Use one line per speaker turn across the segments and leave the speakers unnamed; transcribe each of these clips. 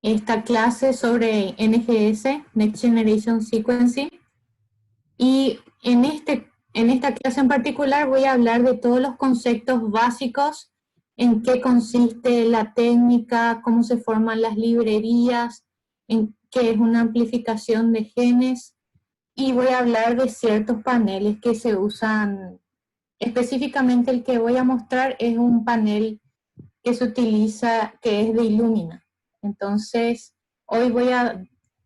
esta clase sobre NGS, Next Generation Sequencing, y en esta clase en particular voy a hablar de todos los conceptos básicos, en qué consiste la técnica, cómo se forman las librerías, en qué es una amplificación de genes, y voy a hablar de ciertos paneles que se usan. Específicamente el que voy a mostrar es un panel que se utiliza, que es de Illumina. Entonces, hoy voy a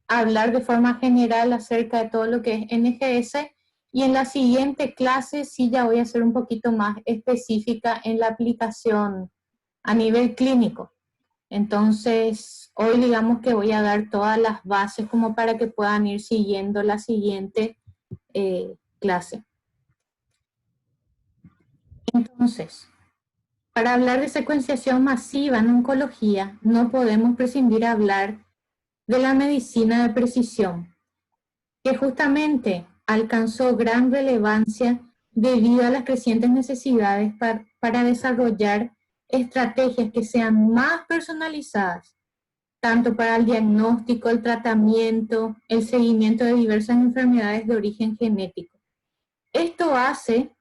hablar de forma general acerca de todo lo que es NGS, y en la siguiente clase sí ya voy a ser un poquito más específica en la aplicación a nivel clínico. Entonces, hoy digamos que voy a dar todas las bases como para que puedan ir siguiendo la siguiente clase. Entonces, para hablar de secuenciación masiva en oncología, no podemos prescindir de hablar de la medicina de precisión, que justamente alcanzó gran relevancia debido a las crecientes necesidades para desarrollar estrategias que sean más personalizadas, tanto para el diagnóstico, el tratamiento, el seguimiento de diversas enfermedades de origen genético. Esto hace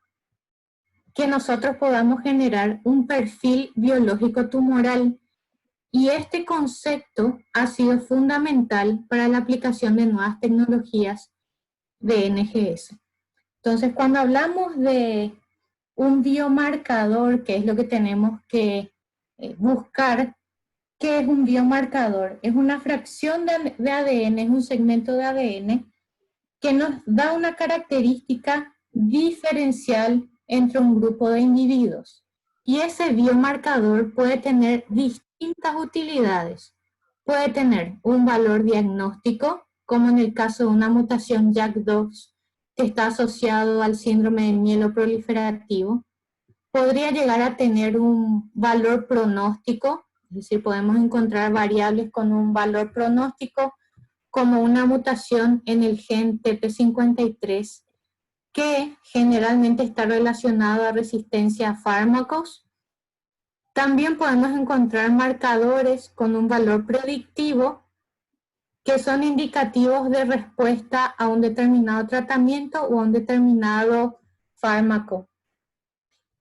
que nosotros podamos generar un perfil biológico tumoral, y este concepto ha sido fundamental para la aplicación de nuevas tecnologías de NGS. Entonces, cuando hablamos de un biomarcador, que es lo que tenemos que buscar, ¿qué es un biomarcador? Es una fracción de ADN, es un segmento de ADN que nos da una característica diferencial entre un grupo de individuos. Y ese biomarcador puede tener distintas utilidades. Puede tener un valor diagnóstico, como en el caso de una mutación JAK2 que está asociado al síndrome del mieloproliferativo. Podría llegar a tener un valor pronóstico, es decir, podemos encontrar variables con un valor pronóstico, como una mutación en el gen TP53, que generalmente está relacionado a resistencia a fármacos. También podemos encontrar marcadores con un valor predictivo, que son indicativos de respuesta a un determinado tratamiento o a un determinado fármaco.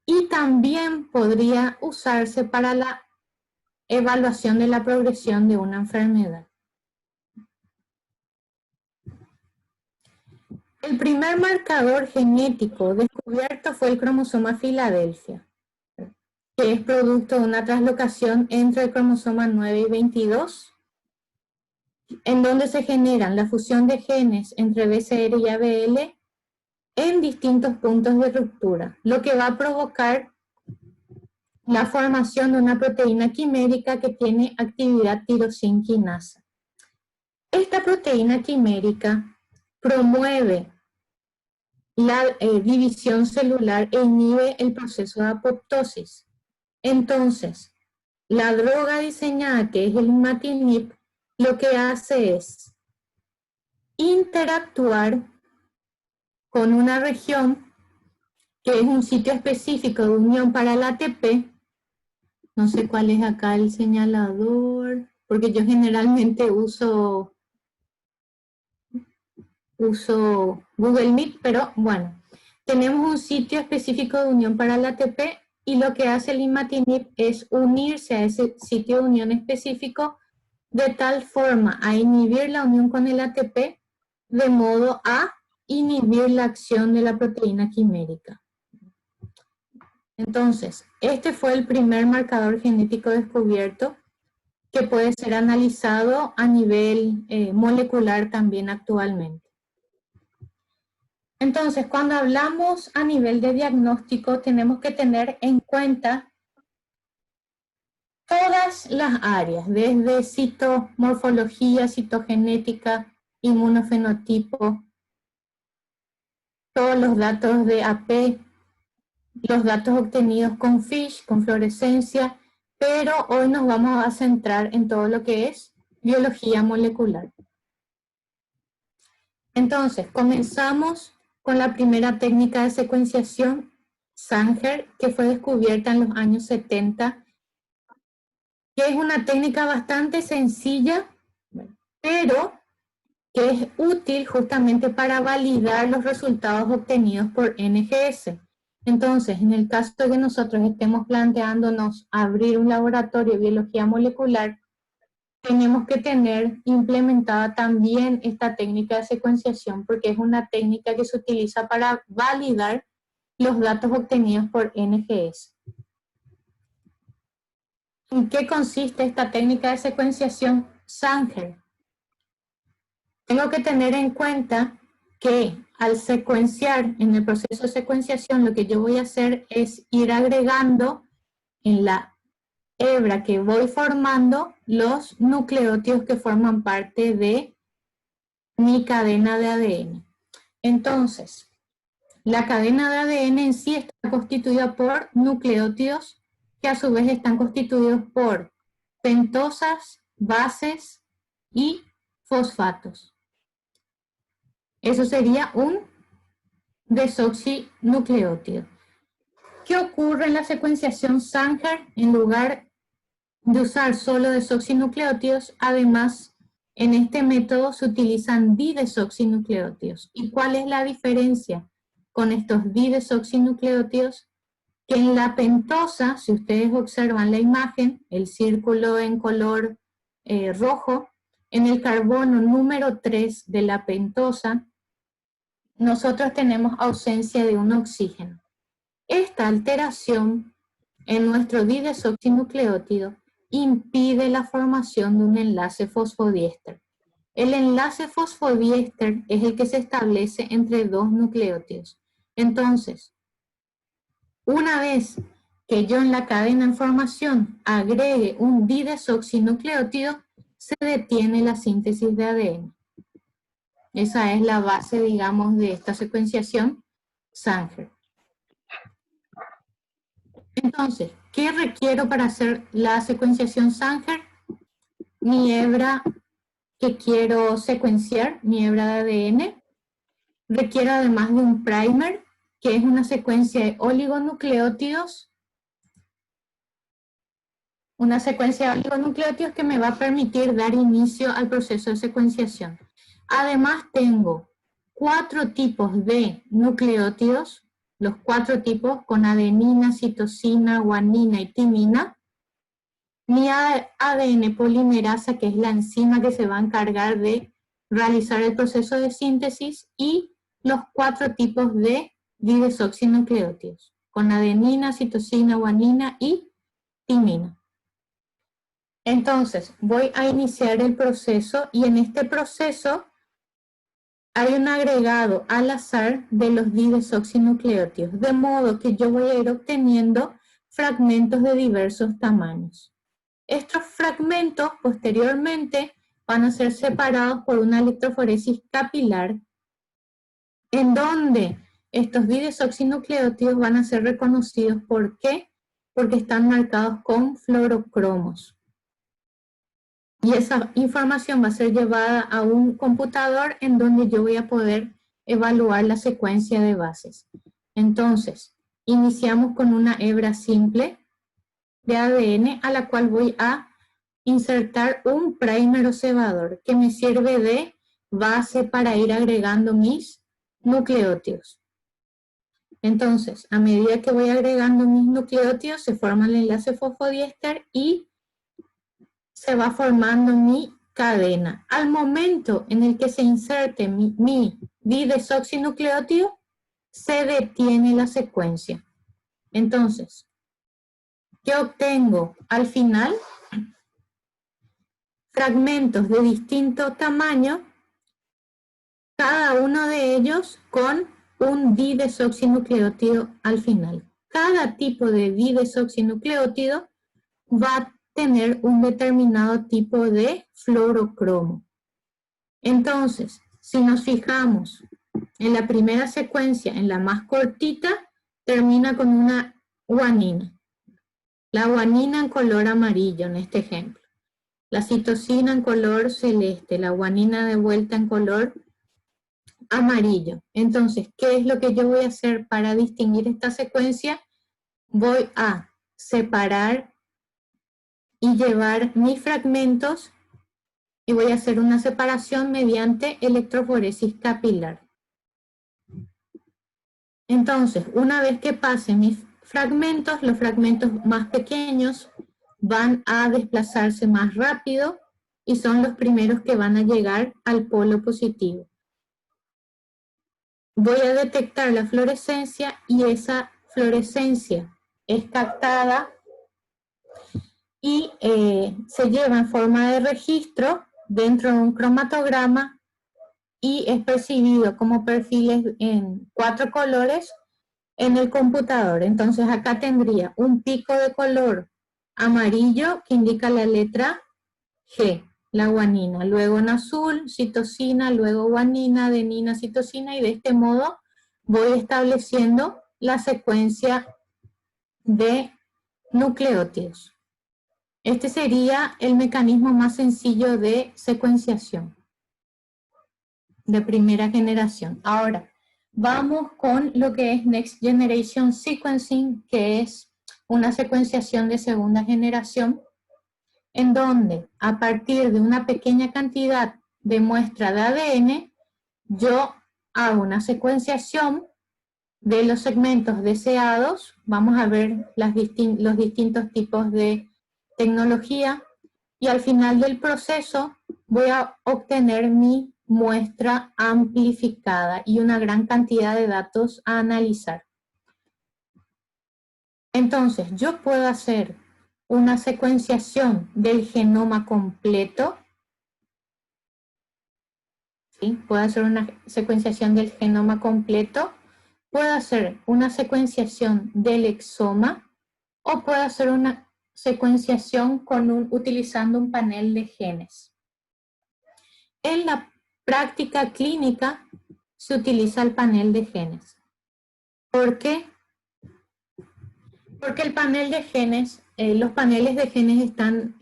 Y también podría usarse para la evaluación de la progresión de una enfermedad. El primer marcador genético descubierto fue el cromosoma Filadelfia, que es producto de una translocación entre el cromosoma 9 y 22, en donde se generan la fusión de genes entre BCR y ABL en distintos puntos de ruptura, lo que va a provocar la formación de una proteína quimérica que tiene actividad tirosinquinasa. Esta proteína quimérica promueve la división celular e inhibe el proceso de apoptosis. Entonces, la droga diseñada, que es el imatinib, lo que hace es interactuar con una región que es un sitio específico de unión para el ATP. No sé cuál es acá el señalador, porque yo generalmente uso Google Meet, pero bueno, tenemos un sitio específico de unión para el ATP, y lo que hace el imatinib es unirse a ese sitio de unión específico de tal forma a inhibir la unión con el ATP, de modo a inhibir la acción de la proteína quimérica. Entonces, este fue el primer marcador genético descubierto, que puede ser analizado a nivel molecular también actualmente. Entonces, cuando hablamos a nivel de diagnóstico, tenemos que tener en cuenta todas las áreas, desde citomorfología, citogenética, inmunofenotipo, todos los datos de AP, los datos obtenidos con FISH, con fluorescencia, pero hoy nos vamos a centrar en todo lo que es biología molecular. Entonces, comenzamos con la primera técnica de secuenciación, Sanger, que fue descubierta en los años 70 que es una técnica bastante sencilla, pero que es útil justamente para validar los resultados obtenidos por NGS. Entonces, en el caso de que nosotros estemos planteándonos abrir un laboratorio de biología molecular, tenemos que tener implementada también esta técnica de secuenciación, porque es una técnica que se utiliza para validar los datos obtenidos por NGS. ¿En qué consiste esta técnica de secuenciación Sanger? Tengo que tener en cuenta que al secuenciar, en el proceso de secuenciación, lo que yo voy a hacer es ir agregando en la hebra que voy formando los nucleótidos que forman parte de mi cadena de ADN. Entonces, la cadena de ADN en sí está constituida por nucleótidos que a su vez están constituidos por pentosas, bases y fosfatos. Eso sería un desoxinucleótido. ¿Qué ocurre en la secuenciación Sanger? En lugar de usar solo desoxinucleótidos, además, en este método se utilizan didesoxinucleótidos. ¿Y cuál es la diferencia con estos didesoxinucleótidos? Que en la pentosa, si ustedes observan la imagen, el círculo en color rojo, en el carbono número 3 de la pentosa, nosotros tenemos ausencia de un oxígeno. Esta alteración en nuestro didesoxinucleótido impide la formación de un enlace fosfodiéster. El enlace fosfodiéster es el que se establece entre dos nucleótidos. Entonces, una vez que yo en la cadena en formación agregue un didesoxinucleótido, se detiene la síntesis de ADN. Esa es la base, digamos, de esta secuenciación Sanger. Entonces, ¿qué requiero para hacer la secuenciación Sanger? Mi hebra que quiero secuenciar, mi hebra de ADN. Requiero además de un primer, que es una secuencia de oligonucleótidos. Una secuencia de oligonucleótidos que me va a permitir dar inicio al proceso de secuenciación. Además tengo 4 tipos de nucleótidos, los 4 tipos con adenina, citosina, guanina y timina. Mi ADN polimerasa, que es la enzima que se va a encargar de realizar el proceso de síntesis, y los 4 tipos de didesoxinucleótidos, con adenina, citosina, guanina y timina. Entonces, voy a iniciar el proceso y en este proceso hay un agregado al azar de los didesoxinucleótidos, de modo que yo voy a ir obteniendo fragmentos de diversos tamaños. Estos fragmentos posteriormente van a ser separados por una electroforesis capilar, en donde estos didesoxinucleótidos van a ser reconocidos. ¿Por qué? Porque están marcados con fluorocromos. Y esa información va a ser llevada a un computador en donde yo voy a poder evaluar la secuencia de bases. Entonces, iniciamos con una hebra simple de ADN a la cual voy a insertar un primer o cebador que me sirve de base para ir agregando mis nucleótidos. Entonces, a medida que voy agregando mis nucleótidos, se forma el enlace fosfodiéster y se va formando mi cadena. Al momento en el que se inserte mi didesoxinucleótido, se detiene la secuencia. Entonces, ¿qué obtengo? Al final, fragmentos de distinto tamaño, cada uno de ellos con un didesoxinucleótido al final. Cada tipo de didesoxinucleótido va a tener un determinado tipo de fluorocromo. Entonces, si nos fijamos en la primera secuencia, en la más cortita, termina con una guanina. La guanina en color amarillo en este ejemplo. La citosina en color celeste, la guanina de vuelta en color amarillo. Entonces, ¿qué es lo que yo voy a hacer para distinguir esta secuencia? Voy a separar y llevar mis fragmentos y voy a hacer una separación mediante electroforesis capilar. Entonces, una vez que pase mis fragmentos, los fragmentos más pequeños van a desplazarse más rápido y son los primeros que van a llegar al polo positivo. Voy a detectar la fluorescencia y esa fluorescencia es captada y se lleva en forma de registro dentro de un cromatograma y es percibido como perfiles en 4 colores en el computador. Entonces acá tendría un pico de color amarillo que indica la letra G, la guanina. Luego en azul, citosina, luego guanina, adenina, citosina, y de este modo voy estableciendo la secuencia de nucleótidos. Este sería el mecanismo más sencillo de secuenciación de primera generación. Ahora, vamos con lo que es Next Generation Sequencing, que es una secuenciación de segunda generación, en donde a partir de una pequeña cantidad de muestra de ADN, yo hago una secuenciación de los segmentos deseados. Vamos a ver los distintos tipos de tecnología y al final del proceso voy a obtener mi muestra amplificada y una gran cantidad de datos a analizar. Entonces, yo puedo hacer una secuenciación del genoma completo. ¿Sí? Puedo hacer una secuenciación del genoma completo. Puedo hacer una secuenciación del exoma o puedo hacer una secuenciación utilizando un panel de genes. En la práctica clínica se utiliza el panel de genes. ¿Por qué? Porque el panel de genes, los paneles de genes están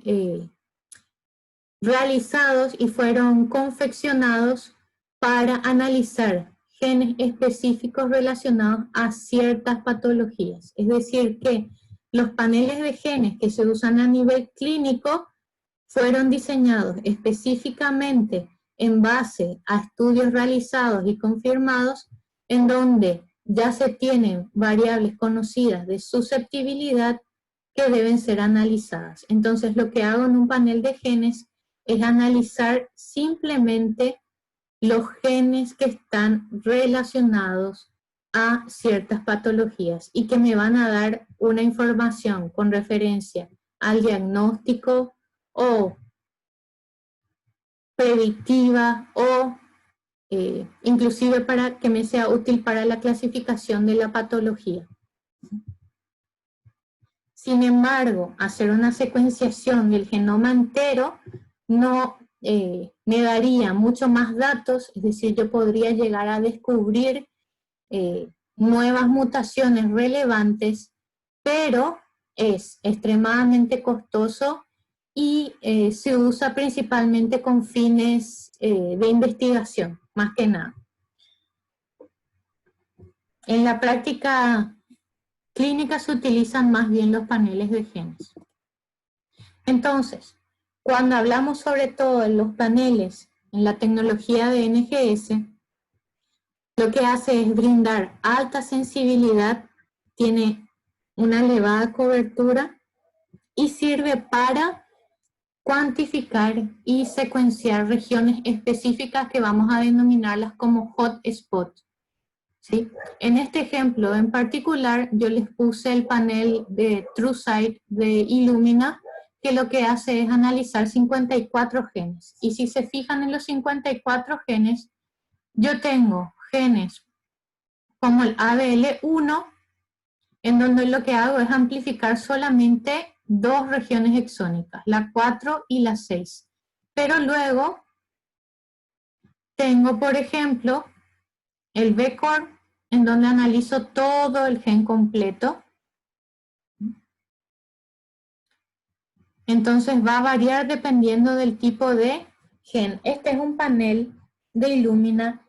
realizados y fueron confeccionados para analizar genes específicos relacionados a ciertas patologías. Es decir, que los paneles de genes que se usan a nivel clínico fueron diseñados específicamente en base a estudios realizados y confirmados en donde ya se tienen variables conocidas de susceptibilidad que deben ser analizadas. Entonces, lo que hago en un panel de genes es analizar simplemente los genes que están relacionados a ciertas patologías y que me van a dar una información con referencia al diagnóstico o predictiva o inclusive para que me sea útil para la clasificación de la patología. Sin embargo, hacer una secuenciación del genoma entero no me daría mucho más datos, es decir, yo podría llegar a descubrir nuevas mutaciones relevantes, pero es extremadamente costoso y se usa principalmente con fines de investigación, más que nada. En la práctica clínica se utilizan más bien los paneles de genes. Entonces, cuando hablamos sobre todo de los paneles en la tecnología de NGS, lo que hace es brindar alta sensibilidad, tiene una elevada cobertura y sirve para cuantificar y secuenciar regiones específicas que vamos a denominarlas como hotspots. ¿Sí? En este ejemplo en particular, yo les puse el panel de TrueSight de Illumina, que lo que hace es analizar 54 genes. Y si se fijan en los 54 genes, yo tengo genes como el ABL1, en donde lo que hago es amplificar solamente 2 regiones exónicas, la 4 y la 6. Pero luego tengo, por ejemplo, el BCOR, en donde analizo todo el gen completo. Entonces va a variar dependiendo del tipo de gen. Este es un panel de Illumina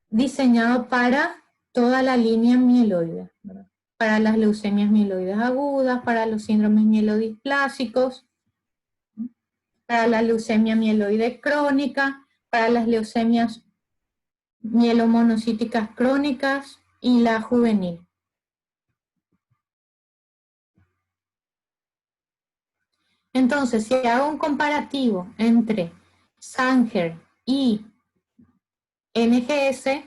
diseñado para toda la línea mieloide, ¿verdad? Para las leucemias mieloides agudas, para los síndromes mielodisplásicos. para la leucemia mieloide crónica, para las leucemias mielomonocíticas crónicas y la juvenil. Entonces, si hago un comparativo entre Sanger y NGS,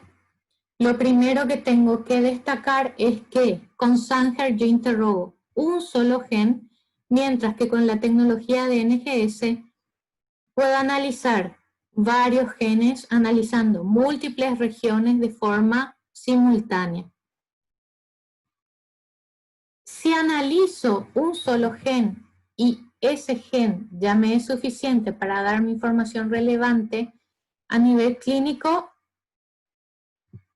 lo primero que tengo que destacar es que con Sanger yo interrogo un solo gen, mientras que con la tecnología de NGS puedo analizar varios genes analizando múltiples regiones de forma simultánea. Si analizo un solo gen y ese gen ya me es suficiente para darme información relevante, a nivel clínico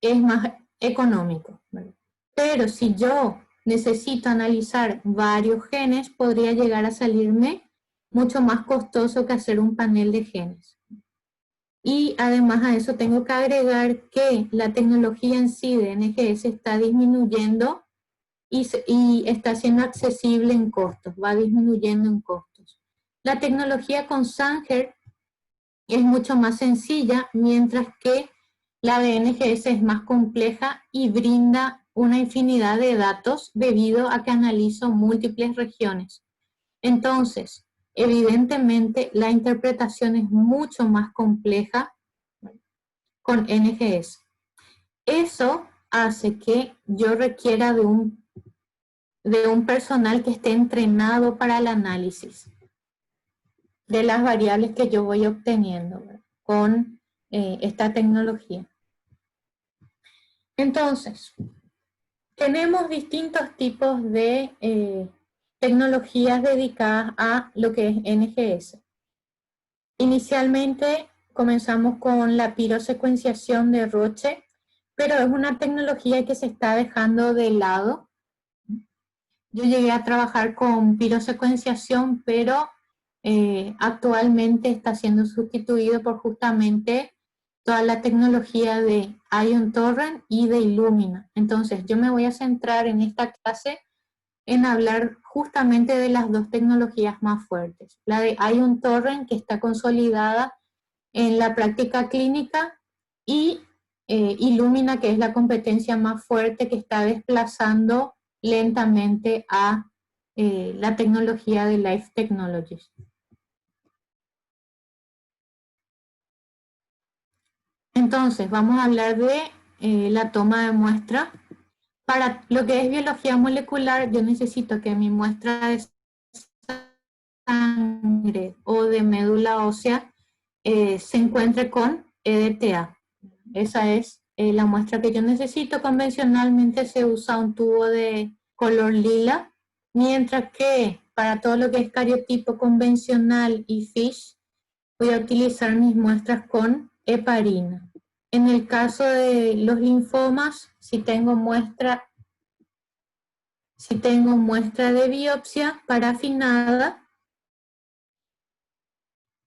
es más económico, ¿verdad? Pero si yo necesito analizar varios genes, podría llegar a salirme mucho más costoso que hacer un panel de genes. Y además a eso tengo que agregar que la tecnología en sí de NGS está disminuyendo y está siendo accesible en costos, va disminuyendo en costos. La tecnología con Sanger es mucho más sencilla, mientras que la de NGS es más compleja y brinda una infinidad de datos debido a que analizo múltiples regiones. Entonces, evidentemente, la interpretación es mucho más compleja con NGS. Eso hace que yo requiera de un personal que esté entrenado para el análisis de las variables que yo voy obteniendo, ¿verdad?, con esta tecnología. Entonces, tenemos distintos tipos de tecnologías dedicadas a lo que es NGS. Inicialmente comenzamos con la pirosecuenciación de Roche, pero es una tecnología que se está dejando de lado. Yo llegué a trabajar con pirosecuenciación, pero actualmente está siendo sustituido por justamente toda la tecnología de Ion Torrent y de Illumina. Entonces, yo me voy a centrar en esta clase en hablar justamente de las dos tecnologías más fuertes. La de Ion Torrent, que está consolidada en la práctica clínica, y Illumina, que es la competencia más fuerte que está desplazando lentamente a la tecnología de Life Technologies. Entonces, vamos a hablar de la toma de muestra. Para lo que es biología molecular, yo necesito que mi muestra de sangre o de médula ósea se encuentre con EDTA. Esa es la muestra que yo necesito. Convencionalmente se usa un tubo de color lila, mientras que para todo lo que es cariotipo convencional y FISH, voy a utilizar mis muestras con heparina. En el caso de los linfomas, si tengo muestra de biopsia parafinada,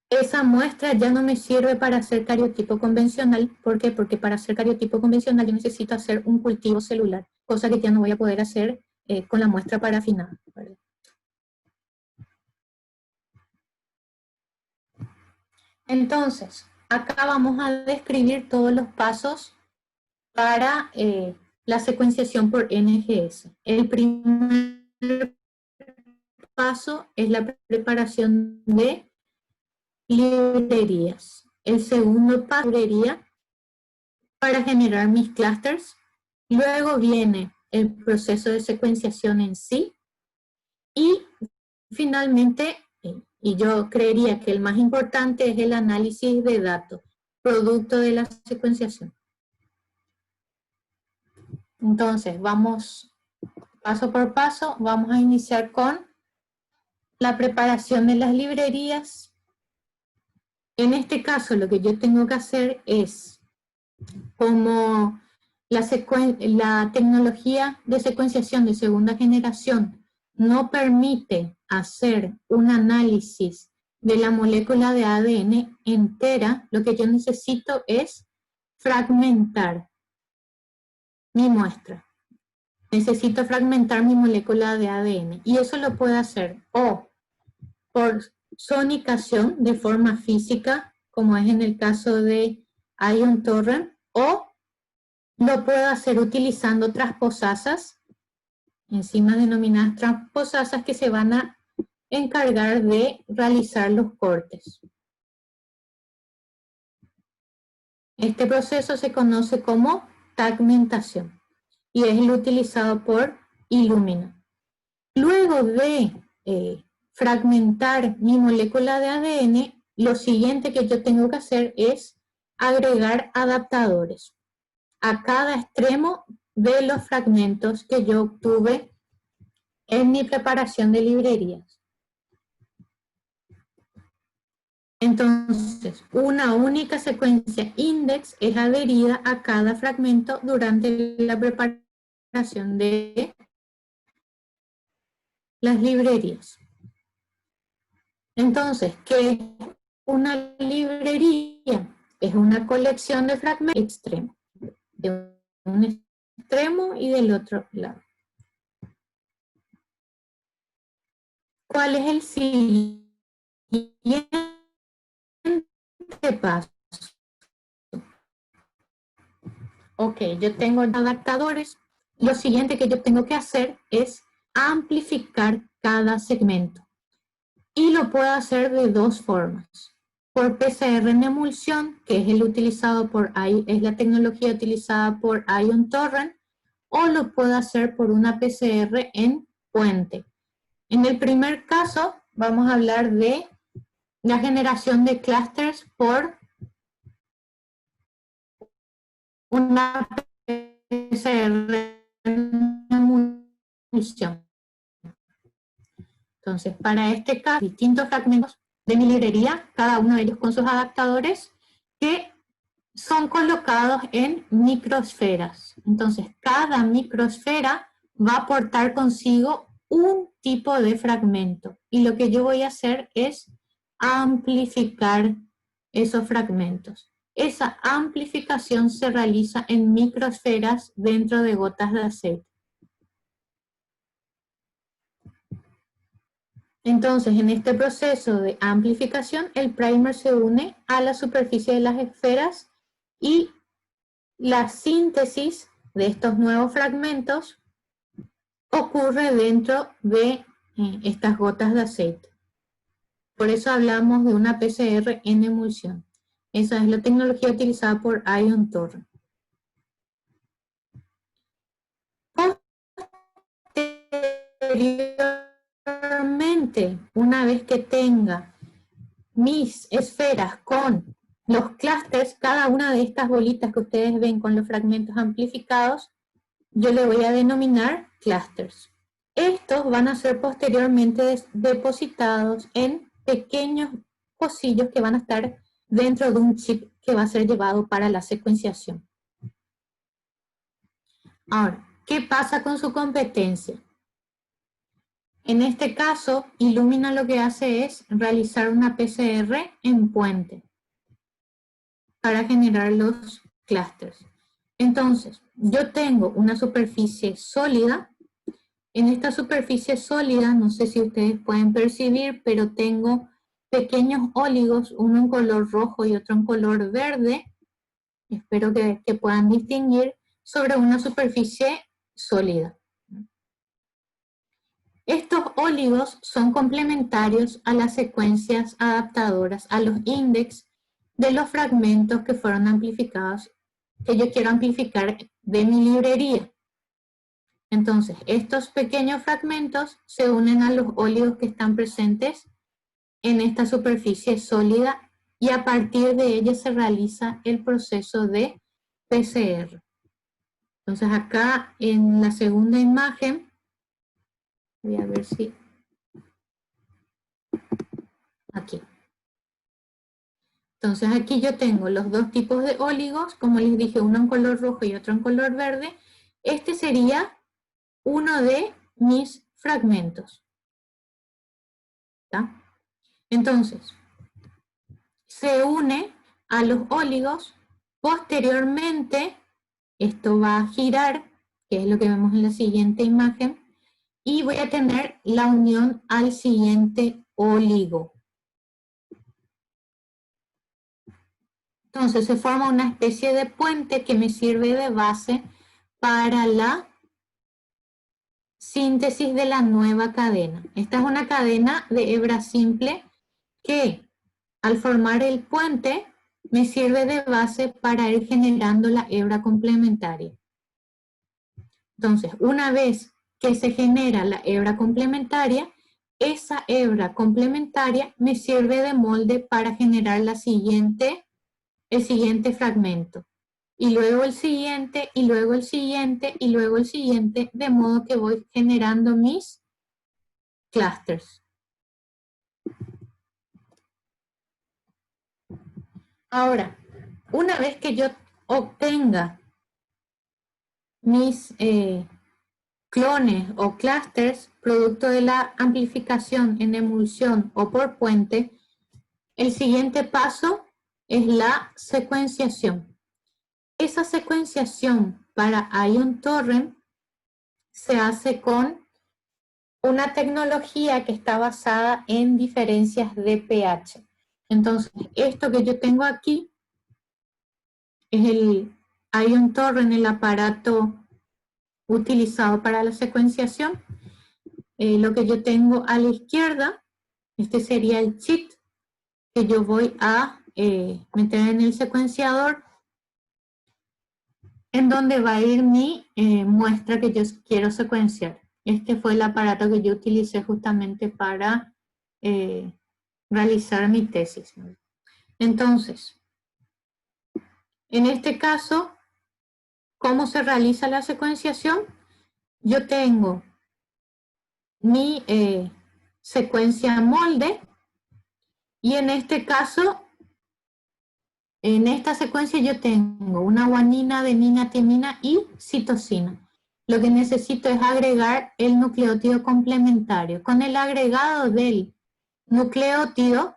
esa muestra ya no me sirve para hacer cariotipo convencional. ¿Por qué? Porque para hacer cariotipo convencional yo necesito hacer un cultivo celular, cosa que ya no voy a poder hacer con la muestra parafinada, ¿verdad? Entonces, acá vamos a describir todos los pasos para la secuenciación por NGS. El primer paso es la preparación de librerías. El segundo paso es librería para generar mis clusters. Luego viene el proceso de secuenciación en sí. Y finalmente, y yo creería que el más importante, es el análisis de datos, producto de la secuenciación. Entonces, vamos paso por paso. Vamos a iniciar con la preparación de las librerías. En este caso, lo que yo tengo que hacer es, como la tecnología de secuenciación de segunda generación no permite hacer un análisis de la molécula de ADN entera, lo que yo necesito es fragmentar mi muestra. Necesito fragmentar mi molécula de ADN, y eso lo puedo hacer o por zonicación de forma física, como es en el caso de Ion Torrent, o lo puedo hacer utilizando transposasas, enzimas denominadas transposasas que se van a encargar de realizar los cortes. Este proceso se conoce como tagmentación y es el utilizado por Illumina. Luego de fragmentar mi molécula de ADN, lo siguiente que yo tengo que hacer es agregar adaptadores a cada extremo de los fragmentos que yo obtuve en mi preparación de librerías. Entonces, una única secuencia index es adherida a cada fragmento durante la preparación de las librerías. Entonces, ¿qué es una librería? Es una colección de fragmentos extremos, de un extremo y del otro lado. ¿Cuál es el siguiente paso? Ok, yo tengo adaptadores. Lo siguiente que yo tengo que hacer es amplificar cada segmento. Y lo puedo hacer de dos formas. Por PCR en emulsión, que es es la tecnología utilizada por Ion Torrent, o lo puedo hacer por una PCR en puente. En el primer caso, vamos a hablar de la generación de clústeres por una PCR en emulsión. Entonces, para este caso, distintos fragmentos de mi librería, cada uno de ellos con sus adaptadores, que son colocados en microesferas. Entonces, cada microesfera va a aportar consigo un tipo de fragmento. Y lo que yo voy a hacer es amplificar esos fragmentos. Esa amplificación se realiza en microesferas dentro de gotas de aceite. Entonces, en este proceso de amplificación, el primer se une a la superficie de las esferas y la síntesis de estos nuevos fragmentos ocurre dentro de estas gotas de aceite. Por eso hablamos de una PCR en emulsión. Esa es la tecnología utilizada por Ion Torrent. Posteriormente, una vez que tenga mis esferas con los clústeres, cada una de estas bolitas que ustedes ven con los fragmentos amplificados, yo le voy a denominar clústeres. Estos van a ser posteriormente depositados en pequeños pocillos que van a estar dentro de un chip que va a ser llevado para la secuenciación. Ahora, ¿qué pasa con su competencia? En este caso, Illumina lo que hace es realizar una PCR en puente para generar los clústeres. Entonces, yo tengo una superficie sólida. En esta superficie sólida, no sé si ustedes pueden percibir, pero tengo pequeños óligos, uno en color rojo y otro en color verde. Espero que puedan distinguir sobre una superficie sólida. Estos óligos son complementarios a las secuencias adaptadoras, a los índices de los fragmentos que fueron amplificados, que yo quiero amplificar de mi librería. Entonces, estos pequeños fragmentos se unen a los óligos que están presentes en esta superficie sólida y a partir de ella se realiza el proceso de PCR. Entonces, acá en la segunda imagen, voy a ver si... Aquí. Entonces, aquí yo tengo los dos tipos de óligos, como les dije, uno en color rojo y otro en color verde. Este sería uno de mis fragmentos. ¿Está? Entonces, se une a los óligos. Posteriormente, esto va a girar, que es lo que vemos en la siguiente imagen, y voy a tener la unión al siguiente óligo. Entonces se forma una especie de puente que me sirve de base para la síntesis de la nueva cadena. Esta es una cadena de hebra simple que al formar el puente me sirve de base para ir generando la hebra complementaria. Entonces, una vez que se genera la hebra complementaria, esa hebra complementaria me sirve de molde para generar el siguiente fragmento. Y luego el siguiente, y luego el siguiente, y luego el siguiente, de modo que voy generando mis clusters. Ahora, una vez que yo obtenga mis clones o clusters, producto de la amplificación en emulsión o por puente, el siguiente paso es la secuenciación. Esa secuenciación para Ion Torrent se hace con una tecnología que está basada en diferencias de pH. Entonces, esto que yo tengo aquí es el Ion Torrent, el aparato utilizado para la secuenciación. Lo que yo tengo a la izquierda, este sería el cheat que yo voy a meter en el secuenciador, en donde va a ir mi muestra que yo quiero secuenciar. Este fue el aparato que yo utilicé justamente para realizar mi tesis. Entonces, en este caso, ¿cómo se realiza la secuenciación? Yo tengo mi secuencia molde y en este caso, en esta secuencia yo tengo una guanina, adenina, timina y citosina. Lo que necesito es agregar el nucleótido complementario. Con el agregado del nucleótido,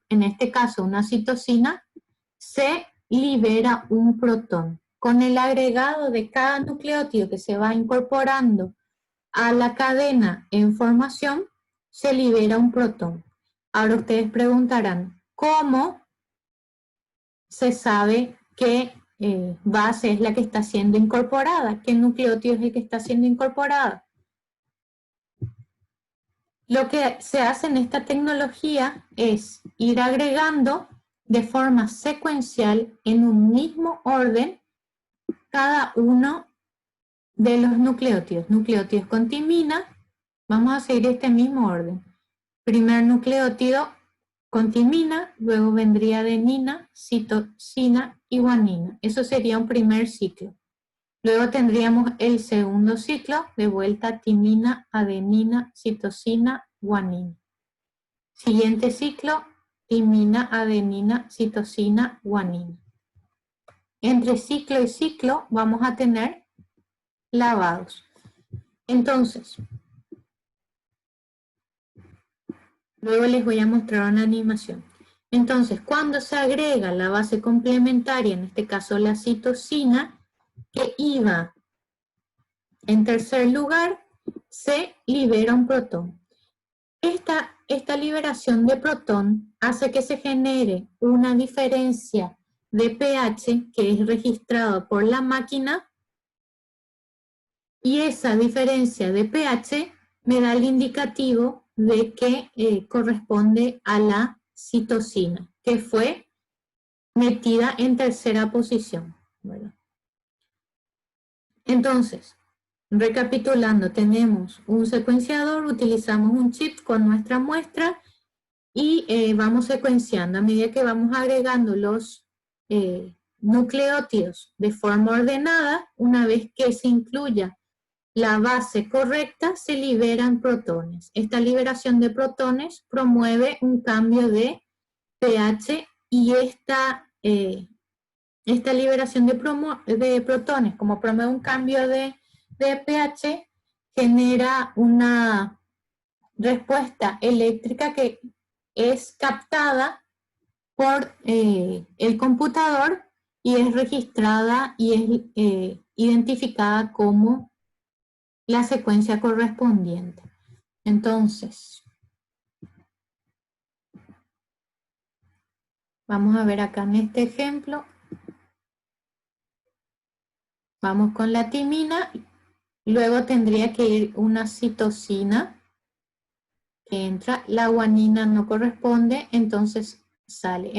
en este caso una citosina, se libera un protón. Con el agregado de cada nucleótido que se va incorporando a la cadena en formación, se libera un protón. Ahora ustedes preguntarán, ¿cómo se sabe qué base es la que está siendo incorporada? ¿Qué nucleótido es el que está siendo incorporado? Lo que se hace en esta tecnología es ir agregando de forma secuencial en un mismo orden cada uno de los nucleótidos. Nucleótidos con timina, vamos a seguir este mismo orden. Primer nucleótido con timina, luego vendría adenina, citosina y guanina. Eso sería un primer ciclo. Luego tendríamos el segundo ciclo, de vuelta timina, adenina, citosina, guanina. Siguiente ciclo, timina, adenina, citosina, guanina. Entre ciclo y ciclo vamos a tener lavados. Entonces, luego les voy a mostrar una animación. Entonces, cuando se agrega la base complementaria, en este caso la citosina, que iba en tercer lugar, se libera un protón. Esta liberación de protón hace que se genere una diferencia de pH que es registrado por la máquina, y esa diferencia de pH me da el indicativo de que corresponde a la citosina, que fue metida en tercera posición, ¿verdad? Entonces, recapitulando, tenemos un secuenciador, utilizamos un chip con nuestra muestra y vamos secuenciando. A medida que vamos agregando los nucleótidos de forma ordenada, una vez que se incluya la base correcta, se liberan protones. Esta liberación de protones promueve un cambio de pH y esta liberación de protones, como promueve un cambio de pH, genera una respuesta eléctrica que es captada por el computador y es registrada y es identificada como la secuencia correspondiente. Entonces, Vamos a ver acá en este ejemplo. Vamos con la timina. Luego tendría que ir una citosina que entra. La guanina no corresponde, entonces sale.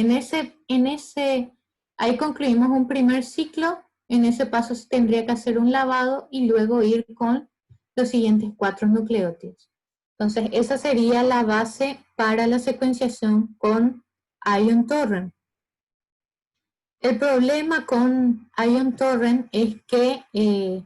Ahí concluimos un primer ciclo. En ese paso se tendría que hacer un lavado y luego ir con los siguientes 4 nucleótidos. Entonces, esa sería la base para la secuenciación con Ion Torrent. El problema con Ion Torrent es que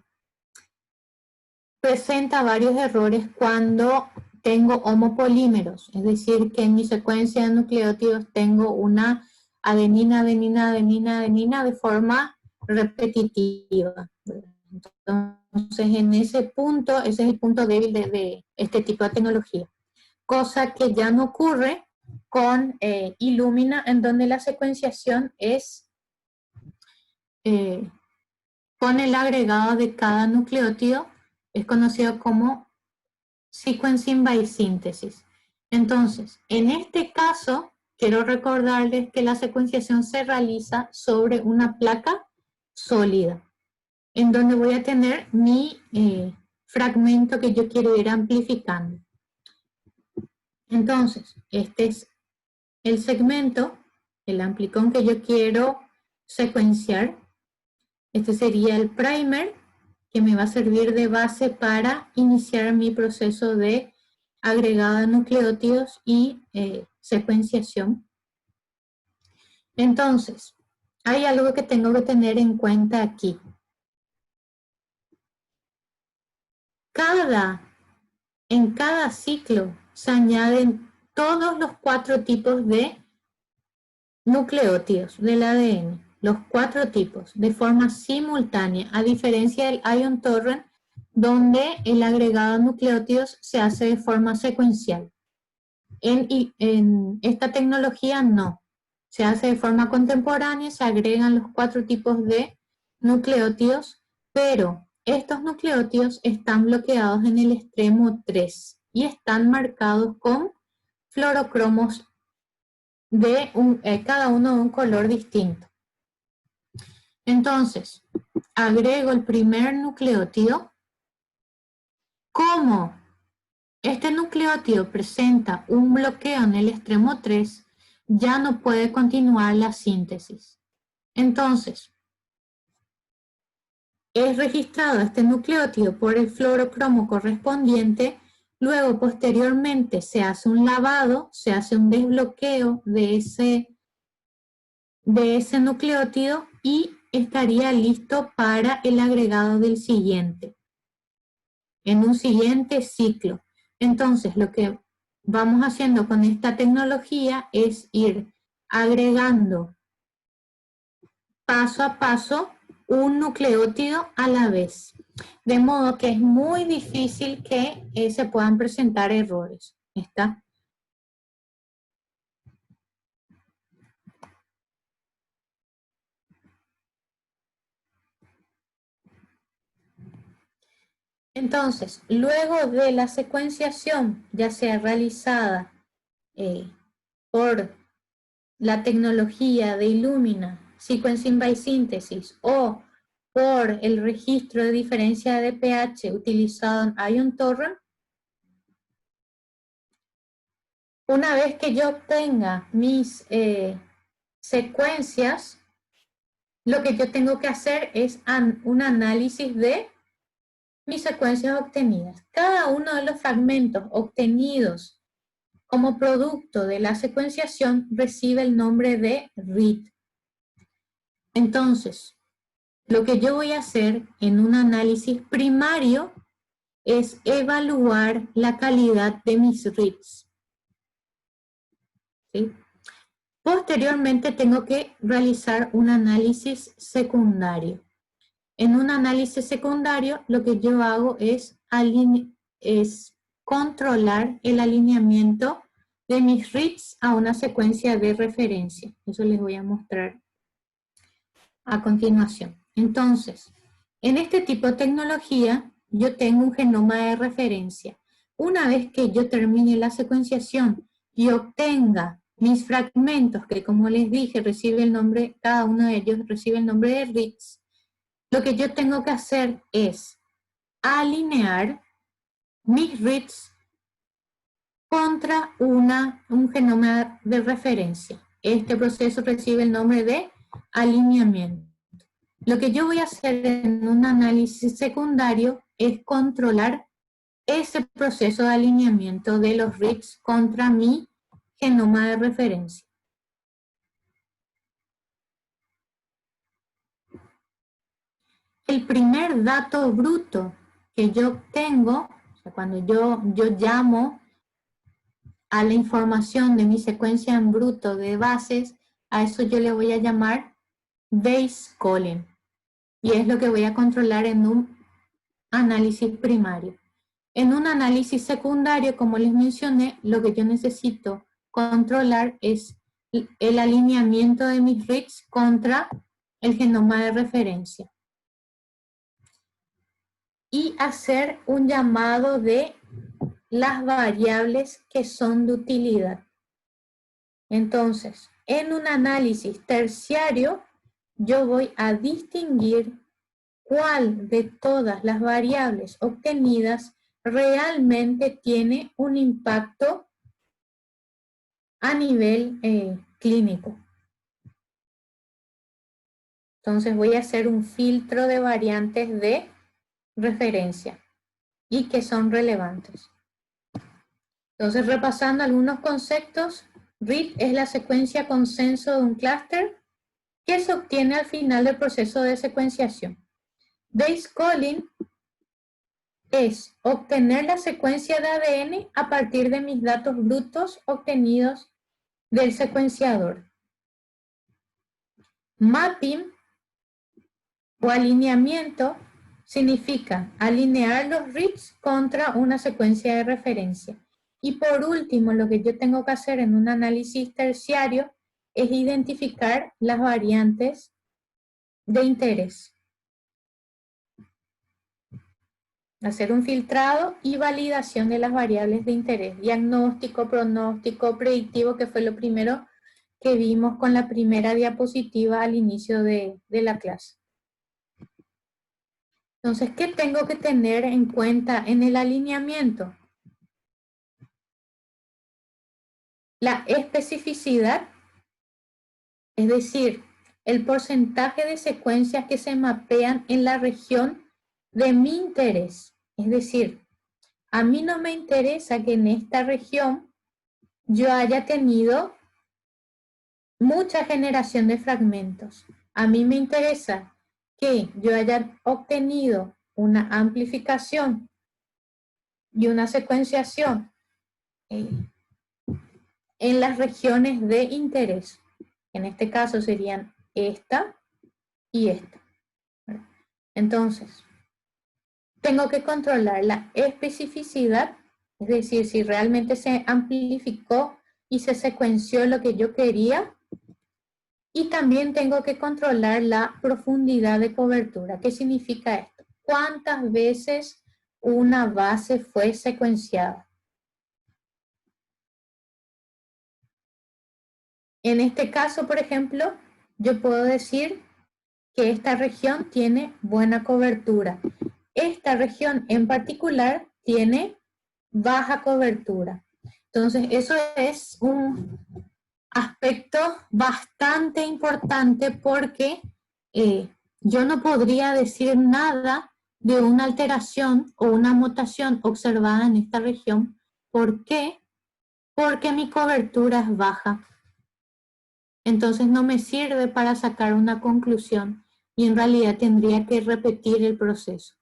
presenta varios errores cuando tengo homopolímeros, es decir, que en mi secuencia de nucleótidos tengo una adenina, adenina, adenina, adenina de forma repetitiva. Entonces, en ese punto, ese es el punto débil de este tipo de tecnología. Cosa que ya no ocurre con Illumina, en donde la secuenciación es con el agregado de cada nucleótido, es conocido como sequencing by síntesis. Entonces, en este caso, quiero recordarles que la secuenciación se realiza sobre una placa sólida, en donde voy a tener mi fragmento que yo quiero ir amplificando. Entonces, este es el segmento, el amplicón que yo quiero secuenciar. Este sería el primer, que me va a servir de base para iniciar mi proceso de agregado de nucleótidos y secuenciación. Entonces, hay algo que tengo que tener en cuenta aquí. En cada ciclo se añaden todos los 4 tipos de nucleótidos del ADN, los 4 tipos, de forma simultánea, a diferencia del Ion Torrent, donde el agregado de nucleótidos se hace de forma secuencial. En esta tecnología no, se hace de forma contemporánea, se agregan los 4 tipos de nucleótidos, pero estos nucleótidos están bloqueados en el extremo 3 y están marcados con fluorocromos de cada uno de un color distinto. Entonces, agrego el primer nucleótido. Como este nucleótido presenta un bloqueo en el extremo 3, ya no puede continuar la síntesis. Entonces, es registrado este nucleótido por el fluorocromo correspondiente. Luego, posteriormente, se hace un lavado, se hace un desbloqueo de ese nucleótido y estaría listo para el agregado del siguiente, en un siguiente ciclo. Entonces, lo que vamos haciendo con esta tecnología es ir agregando paso a paso un nucleótido a la vez, de modo que es muy difícil que se puedan presentar errores. ¿Está? Entonces, luego de la secuenciación, ya sea realizada por la tecnología de Illumina, Sequencing by Synthesis, o por el registro de diferencia de pH utilizado en Ion Torrent, una vez que yo obtenga mis secuencias, lo que yo tengo que hacer es un análisis de mis secuencias obtenidas. Cada uno de los fragmentos obtenidos como producto de la secuenciación recibe el nombre de read. Entonces, lo que yo voy a hacer en un análisis primario es evaluar la calidad de mis reads. ¿Sí? Posteriormente tengo que realizar un análisis secundario. En un análisis secundario lo que yo hago es controlar el alineamiento de mis reads a una secuencia de referencia. Eso les voy a mostrar a continuación. Entonces, en este tipo de tecnología, yo tengo un genoma de referencia. Una vez que yo termine la secuenciación y obtenga mis fragmentos, que como les dije, recibe el nombre, cada uno de ellos recibe el nombre de reads, lo que yo tengo que hacer es alinear mis reads contra un genoma de referencia. Este proceso recibe el nombre de alineamiento. Lo que yo voy a hacer en un análisis secundario es controlar ese proceso de alineamiento de los reads contra mi genoma de referencia. El primer dato bruto que yo obtengo, o sea, cuando yo llamo a la información de mi secuencia en bruto de bases, a eso yo le voy a llamar base calling. Y es lo que voy a controlar en un análisis primario. En un análisis secundario, como les mencioné, lo que yo necesito controlar es el alineamiento de mis reads contra el genoma de referencia. Y hacer un llamado de las variables que son de utilidad. Entonces, en un análisis terciario, yo voy a distinguir cuál de todas las variables obtenidas realmente tiene un impacto a nivel clínico. Entonces voy a hacer un filtro de variantes de referencia y que son relevantes. Entonces, repasando algunos conceptos, read es la secuencia consenso de un clúster que se obtiene al final del proceso de secuenciación. Base calling es obtener la secuencia de ADN a partir de mis datos brutos obtenidos del secuenciador. Mapping o alineamiento significa alinear los reads contra una secuencia de referencia. Y por último, lo que yo tengo que hacer en un análisis terciario es identificar las variantes de interés. Hacer un filtrado y validación de las variables de interés. Diagnóstico, pronóstico, predictivo, que fue lo primero que vimos con la primera diapositiva al inicio de la clase. Entonces, ¿qué tengo que tener en cuenta en el alineamiento? La especificidad, es decir, el porcentaje de secuencias que se mapean en la región de mi interés. Es decir, a mí no me interesa que en esta región yo haya tenido mucha generación de fragmentos. A mí me interesa que yo haya obtenido una amplificación y una secuenciación en las regiones de interés. En este caso serían esta y esta. Entonces, tengo que controlar la especificidad, es decir, si realmente se amplificó y se secuenció lo que yo quería. Y también tengo que controlar la profundidad de cobertura. ¿Qué significa esto? ¿Cuántas veces una base fue secuenciada? En este caso, por ejemplo, yo puedo decir que esta región tiene buena cobertura. Esta región en particular tiene baja cobertura. Entonces, eso es un aspecto bastante importante porque yo no podría decir nada de una alteración o una mutación observada en esta región. ¿Por qué? Porque mi cobertura es baja. Entonces no me sirve para sacar una conclusión y en realidad tendría que repetir el proceso.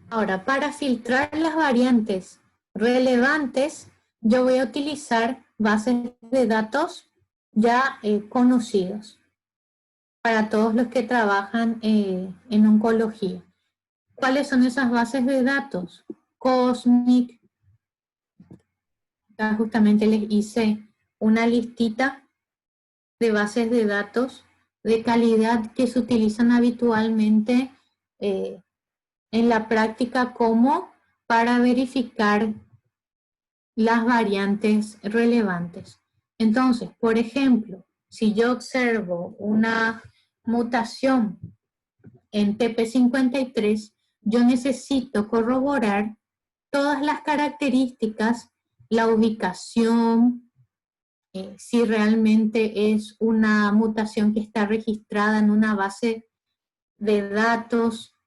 Ahora, para filtrar las variantes relevantes, yo voy a utilizar bases de datos ya conocidos para todos los que trabajan en oncología. ¿Cuáles son esas bases de datos? Cosmic. Acá justamente les hice una listita de bases de datos de calidad que se utilizan habitualmente en la práctica como para verificar las variantes relevantes. Entonces, por ejemplo, si yo observo una mutación en TP53, yo necesito corroborar todas las características, la ubicación, si realmente es una mutación que está registrada en una base de datos.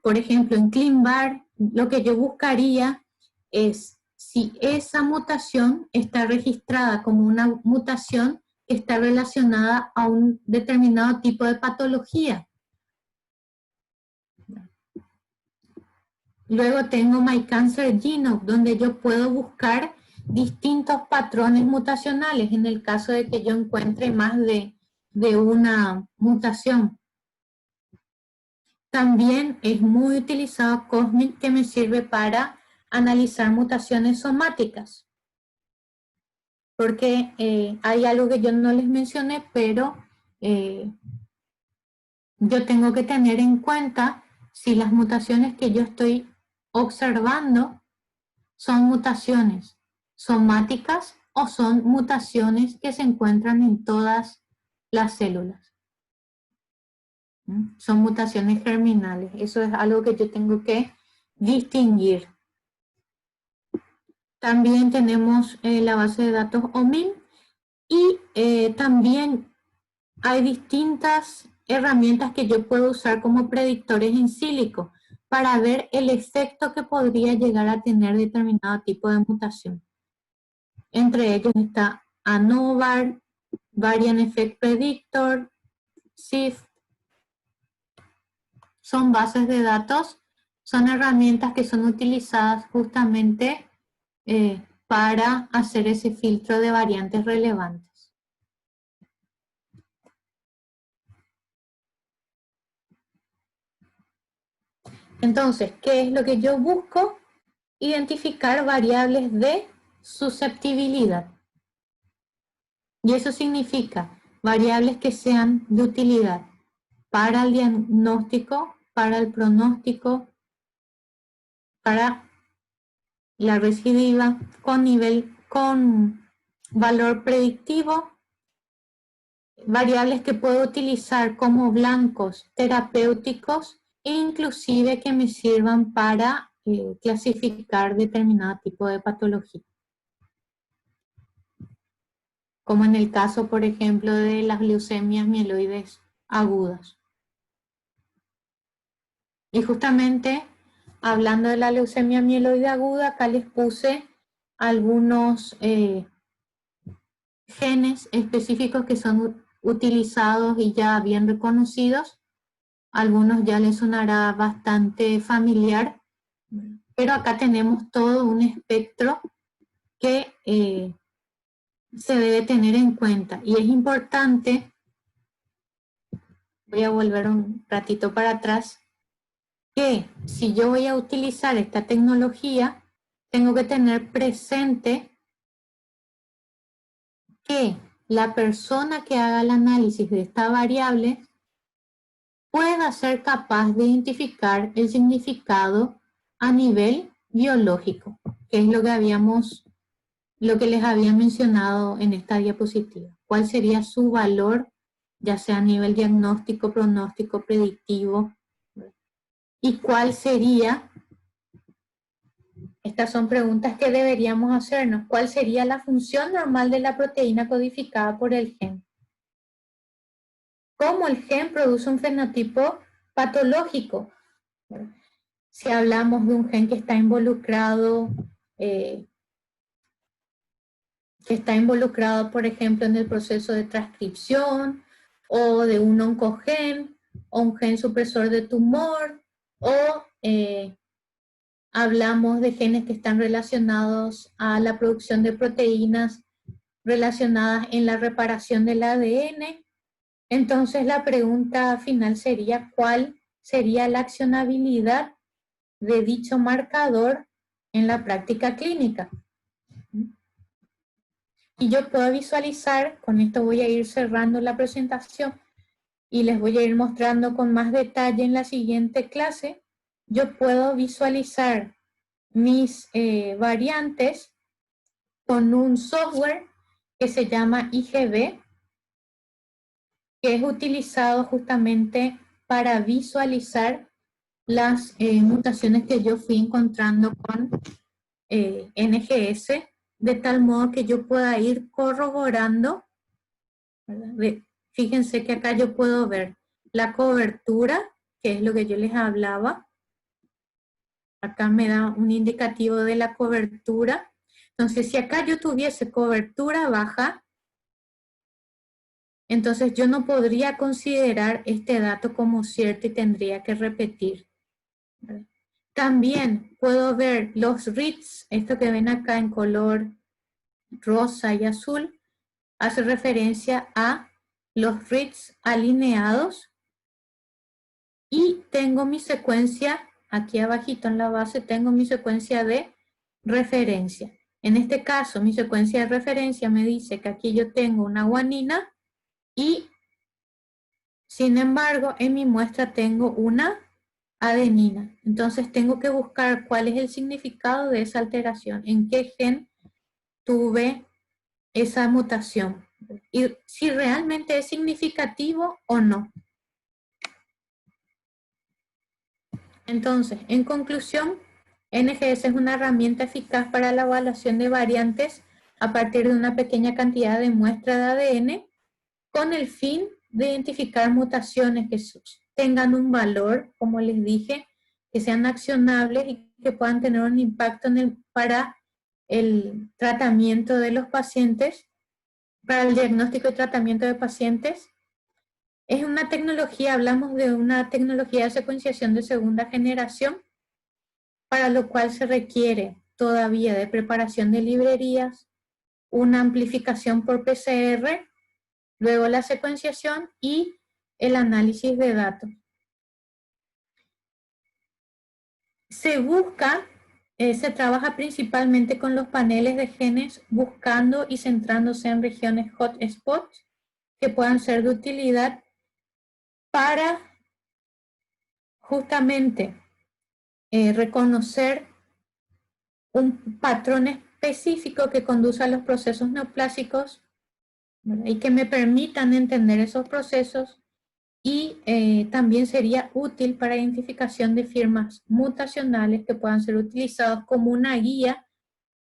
Por ejemplo, en ClinVar, lo que yo buscaría es si esa mutación está registrada como una mutación que está relacionada a un determinado tipo de patología. Luego tengo My Cancer Genome, donde yo puedo buscar distintos patrones mutacionales en el caso de que yo encuentre más de una mutación. También es muy utilizado Cosmic, que me sirve para analizar mutaciones somáticas. Porque hay algo que yo no les mencioné, pero yo tengo que tener en cuenta si las mutaciones que yo estoy observando son mutaciones somáticas o son mutaciones que se encuentran en todas las células. Son mutaciones germinales. Eso es algo que yo tengo que distinguir. También tenemos la base de datos OMIM y también hay distintas herramientas que yo puedo usar como predictores in silico para ver el efecto que podría llegar a tener determinado tipo de mutación. Entre ellos está ANOVAR, Variant Effect Predictor, SIFT. Son bases de datos, son herramientas que son utilizadas justamente para hacer ese filtro de variantes relevantes. Entonces, ¿qué es lo que yo busco? Identificar variables de susceptibilidad. Y eso significa variables que sean de utilidad para el diagnóstico, para el pronóstico, para la recidiva, con valor predictivo, variables que puedo utilizar como blancos terapéuticos e inclusive que me sirvan para clasificar determinado tipo de patología. Como en el caso, por ejemplo, de las leucemias mieloides agudas. Y justamente, hablando de la leucemia mieloide aguda, acá les puse algunos genes específicos que son utilizados y ya bien reconocidos. Algunos ya les sonará bastante familiar, pero acá tenemos todo un espectro que se debe tener en cuenta. Y es importante, voy a volver un ratito para atrás, que si yo voy a utilizar esta tecnología, tengo que tener presente que la persona que haga el análisis de esta variable pueda ser capaz de identificar el significado a nivel biológico, que es lo que les había mencionado en esta diapositiva. ¿Cuál sería su valor, ya sea a nivel diagnóstico, pronóstico, predictivo? ¿Y cuál sería? Estas son preguntas que deberíamos hacernos. ¿Cuál sería la función normal de la proteína codificada por el gen? ¿Cómo el gen produce un fenotipo patológico? Si hablamos de un gen que está involucrado, por ejemplo, en el proceso de transcripción, o de un oncogen, o un gen supresor de tumor, o hablamos de genes que están relacionados a la producción de proteínas relacionadas en la reparación del ADN. Entonces la pregunta final sería, ¿cuál sería la accionabilidad de dicho marcador en la práctica clínica? Y yo puedo visualizar, con esto voy a ir cerrando la presentación y les voy a ir mostrando con más detalle en la siguiente clase, yo puedo visualizar mis variantes con un software que se llama IGB, que es utilizado justamente para visualizar las mutaciones que yo fui encontrando con NGS, de tal modo que yo pueda ir corroborando, ¿verdad? Fíjense que acá yo puedo ver la cobertura, que es lo que yo les hablaba. Acá me da un indicativo de la cobertura. Entonces, si acá yo tuviese cobertura baja, entonces yo no podría considerar este dato como cierto y tendría que repetir, ¿verdad? También puedo ver los reads, esto que ven acá en color rosa y azul, hace referencia a los reads alineados, y tengo mi secuencia, aquí abajito en la base tengo mi secuencia de referencia. En este caso, mi secuencia de referencia me dice que aquí yo tengo una guanina y, sin embargo, en mi muestra tengo una adenina. Entonces tengo que buscar cuál es el significado de esa alteración, en qué gen tuve esa mutación y si realmente es significativo o no. Entonces, en conclusión, NGS es una herramienta eficaz para la evaluación de variantes a partir de una pequeña cantidad de muestra de ADN con el fin de identificar mutaciones que tengan un valor, como les dije, que sean accionables y que puedan tener un impacto para el tratamiento de los pacientes, para el diagnóstico y tratamiento de pacientes. Es una tecnología, hablamos de una tecnología de secuenciación de segunda generación, para lo cual se requiere todavía de preparación de librerías, una amplificación por PCR, luego la secuenciación y el análisis de datos. Se trabaja principalmente con los paneles de genes, buscando y centrándose en regiones hotspots que puedan ser de utilidad para justamente reconocer un patrón específico que conduce a los procesos neoplásicos, ¿verdad? Y que me permitan entender esos procesos, y también sería útil para identificación de firmas mutacionales que puedan ser utilizados como una guía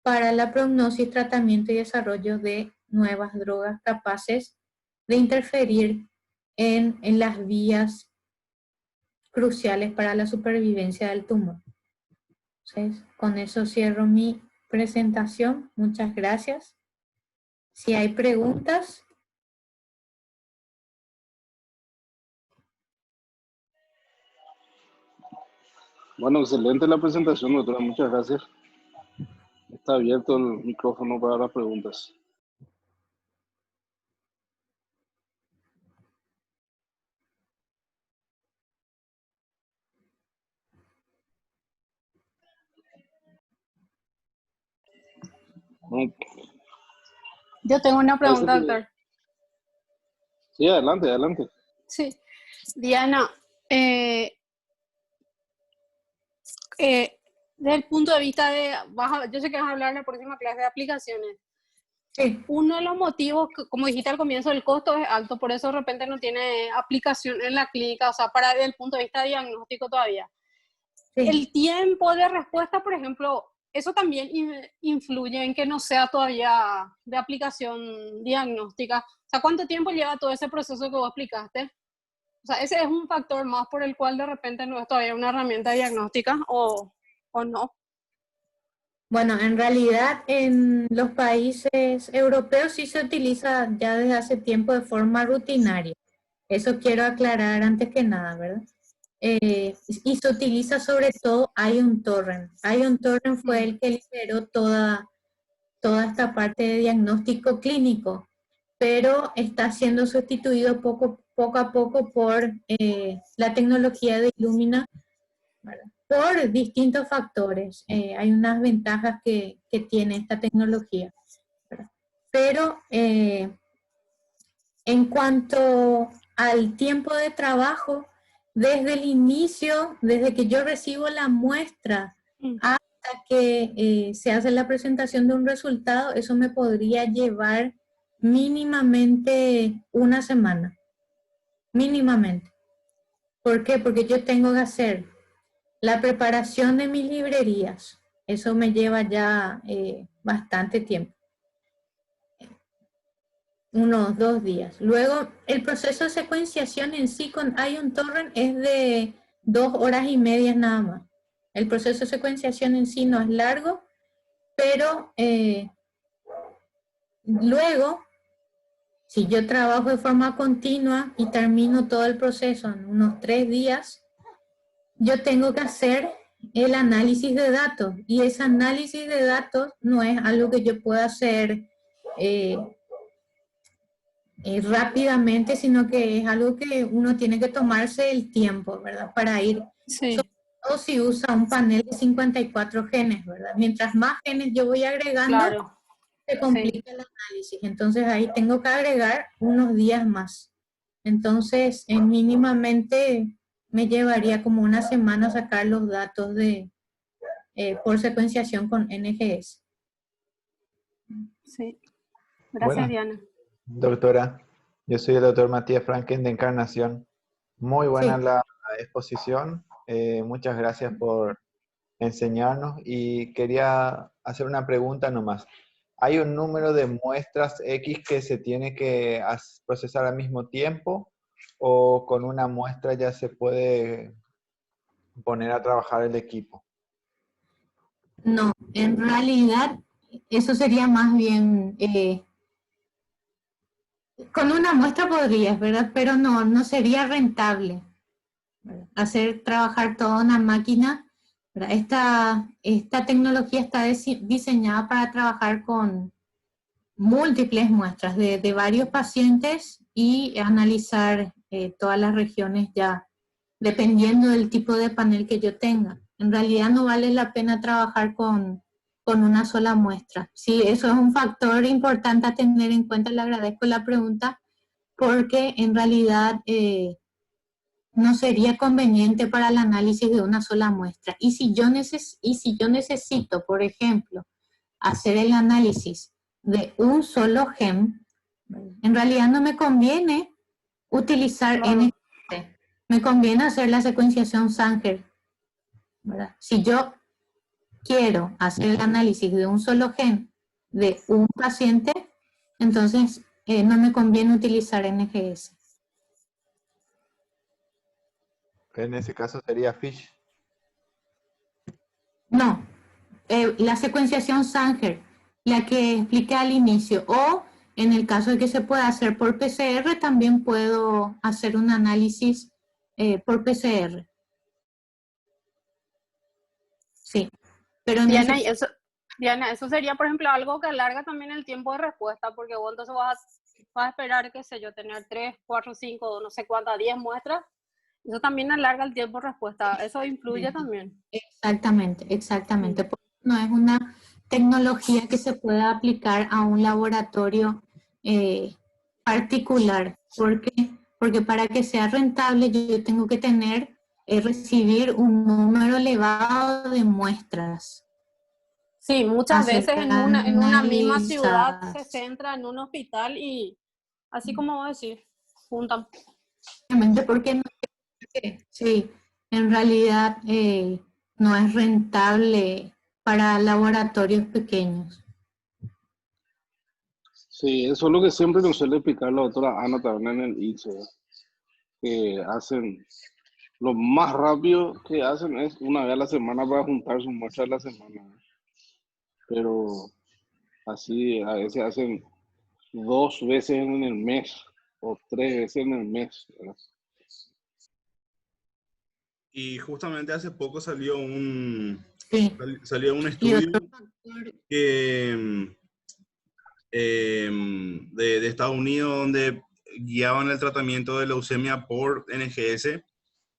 para la prognosis, tratamiento y desarrollo de nuevas drogas capaces de interferir en las vías cruciales para la supervivencia del tumor. Entonces, con eso cierro mi presentación. Muchas gracias. Si hay preguntas.
Bueno, excelente la presentación, doctora. Muchas gracias. Está abierto el micrófono para las preguntas.
Yo tengo una pregunta, doctor.
Sí, adelante, adelante.
Sí. Diana, desde el punto de vista de, yo sé que vas a hablar en la próxima clase de aplicaciones.
Sí.
Uno de los motivos, como dijiste al comienzo, el costo es alto, por eso de repente no tiene aplicación en la clínica, o sea, desde el punto de vista diagnóstico todavía.
Sí.
El tiempo de respuesta, por ejemplo, eso también influye en que no sea todavía de aplicación diagnóstica. O sea, ¿cuánto tiempo lleva todo ese proceso que vos explicaste? O sea, ese es un factor más por el cual de repente no es todavía una herramienta diagnóstica o no.
Bueno, en realidad en los países europeos sí se utiliza ya desde hace tiempo de forma rutinaria. Eso quiero aclarar antes que nada, ¿verdad? Y se utiliza sobre todo Ion Torrent. Ion Torrent fue el que liberó toda esta parte de diagnóstico clínico, pero está siendo sustituido poco a poco por la tecnología de Illumina, ¿verdad? Por distintos factores. Hay unas ventajas que tiene esta tecnología, ¿verdad? Pero en cuanto al tiempo de trabajo, desde el inicio, desde que yo recibo la muestra
Mm.
hasta que se hace la presentación de un resultado, eso me podría llevar mínimamente una semana, mínimamente. ¿Por qué? Porque yo tengo que hacer la preparación de mis librerías. Eso me lleva ya bastante tiempo, unos 2 días. Luego, el proceso de secuenciación en sí con Ion Torrent es de 2 horas y media nada más. El proceso de secuenciación en sí no es largo, pero luego, si yo trabajo de forma continua y termino todo el proceso en unos 3 días, yo tengo que hacer el análisis de datos, y ese análisis de datos no es algo que yo pueda hacer eh, rápidamente, sino que es algo que uno tiene que tomarse el tiempo, ¿verdad? Para ir,
Sí,
sobre todo si usa un panel de 54 genes, ¿verdad? Mientras más genes yo voy agregando,
claro.
se
Sí,
complica el análisis. Entonces ahí tengo que agregar unos días más. Entonces, mínimamente me llevaría como una semana sacar los datos por secuenciación con NGS.
sí. Gracias,
Bueno,
Diana.
doctora, yo soy el doctor Matías Franken de Encarnación. Muy buena
Sí.
la exposición. Muchas gracias por enseñarnos y quería hacer una pregunta nomás. ¿Hay un número de muestras X que se tiene que procesar al mismo tiempo o con una muestra ya se puede poner a trabajar el equipo?
No, en realidad eso sería más bien, con una muestra podrías, ¿verdad? Pero no sería rentable, ¿verdad? Hacer trabajar toda una máquina, ¿verdad? Esta tecnología está diseñada para trabajar con múltiples muestras de varios pacientes y analizar todas las regiones ya, dependiendo del tipo de panel que yo tenga. En realidad no vale la pena trabajar con una sola muestra. Sí, eso es un factor importante a tener en cuenta. Le agradezco la pregunta, porque en realidad no sería conveniente para el análisis de una sola muestra. Y si yo necesito, por ejemplo, hacer el análisis de un solo gen, en realidad no me conviene utilizar
Claro.
NGS, me conviene hacer la secuenciación Sanger, ¿verdad? Si yo quiero hacer el análisis de un solo gen de un paciente, entonces no me conviene utilizar NGS.
En ese caso sería FISH.
No, la secuenciación Sanger, la que expliqué al inicio, o en el caso de que se pueda hacer por PCR, también puedo hacer un análisis por PCR. Sí, pero en ese
Diana, eso sería, por ejemplo, algo que alarga también el tiempo de respuesta, porque vos entonces vas a esperar, qué sé yo, tener 3, 4, 5, no sé cuántas, 10 muestras. Eso también alarga el tiempo de respuesta. Eso influye también.
Exactamente. No es una tecnología que se pueda aplicar a un laboratorio particular. ¿Por qué? Porque para que sea rentable yo tengo que recibir un número elevado de muestras
Sí,
a
muchas
ser
veces en una misma ciudad se
analizadas.
centra en un hospital y así como vos decís, juntan.
Porque sí, en realidad no es rentable para laboratorios pequeños.
Sí, eso es lo que siempre nos suele explicar la doctora Ana también en el ICE, que hacen, lo más rápido que hacen es una vez a la semana para juntar sus muestras de la semana. Pero así a veces hacen 2 veces en el mes o 3 veces en el mes, ¿verdad?
Y justamente hace poco salió
Sí.
salió un
Y
estudio
otro factor,
que, de Estados Unidos donde guiaban el tratamiento de leucemia por NGS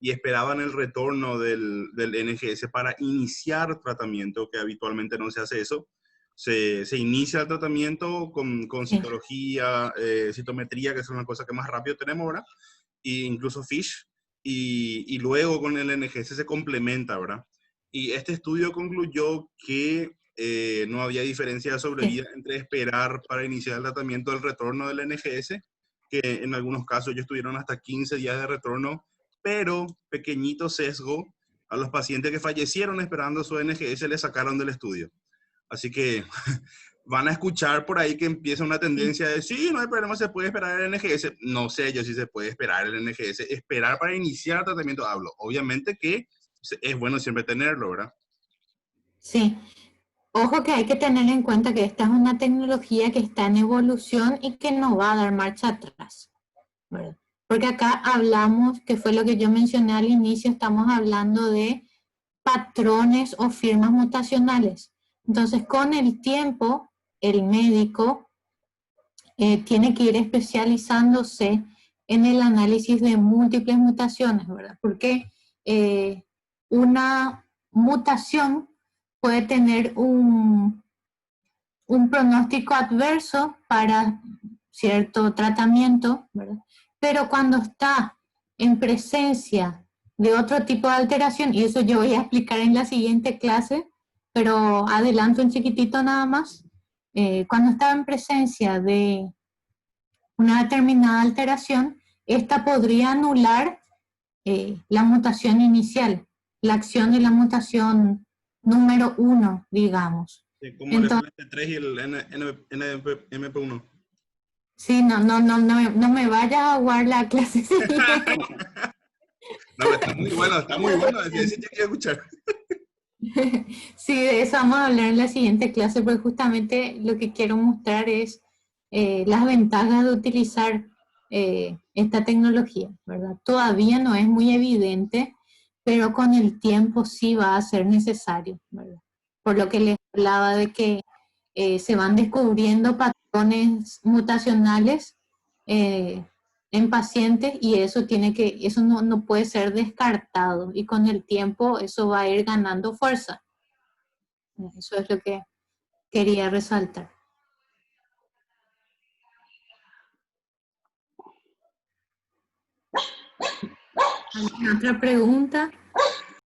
y esperaban el retorno del NGS para iniciar tratamiento, que habitualmente no se hace eso. Se inicia el tratamiento con
sí,
citología, citometría, que es una cosa que más rápido tenemos ahora, e incluso FISH. y luego con el NGS se complementa, ¿verdad? Y este estudio concluyó que no había diferencia de sobrevida entre esperar para iniciar el tratamiento del retorno del NGS, que en algunos casos ellos tuvieron hasta 15 días de retorno, pero pequeñito sesgo a los pacientes que fallecieron esperando su NGS le sacaron del estudio. Así que van a escuchar por ahí que empieza una tendencia de, sí, no hay problema, se puede esperar el NGS. No sé yo si se puede esperar el NGS. Esperar para iniciar el tratamiento, hablo. Obviamente que es bueno siempre tenerlo, ¿verdad?
Sí. Ojo que hay que tener en cuenta que esta es una tecnología que está en evolución y que no va a dar marcha atrás, ¿verdad? Porque acá hablamos, que fue lo que yo mencioné al inicio, estamos hablando de patrones o firmas mutacionales. Entonces, con el tiempo, el médico tiene que ir especializándose en el análisis de múltiples mutaciones, ¿verdad? Porque una mutación puede tener un pronóstico adverso para cierto tratamiento, ¿verdad? Pero cuando está en presencia de otro tipo de alteración, y eso yo voy a explicar en la siguiente clase, pero adelanto un chiquitito nada más, cuando está en presencia de una determinada alteración, esta podría anular la mutación inicial, la acción de la mutación número 1, digamos.
Sí, como el FLT3 y el NMP1.
Sí, no me vayas a aguar la clase.
No, está muy bueno, ese ya quiero escuchar.
Sí, de eso vamos a hablar en la siguiente clase, porque justamente lo que quiero mostrar es las ventajas de utilizar esta tecnología, ¿verdad? Todavía no es muy evidente, pero con el tiempo sí va a ser necesario, ¿verdad? Por lo que les hablaba de que se van descubriendo patrones mutacionales en pacientes y eso no puede ser descartado y con el tiempo eso va a ir ganando fuerza. Eso es lo que quería resaltar. ¿Alguna otra pregunta?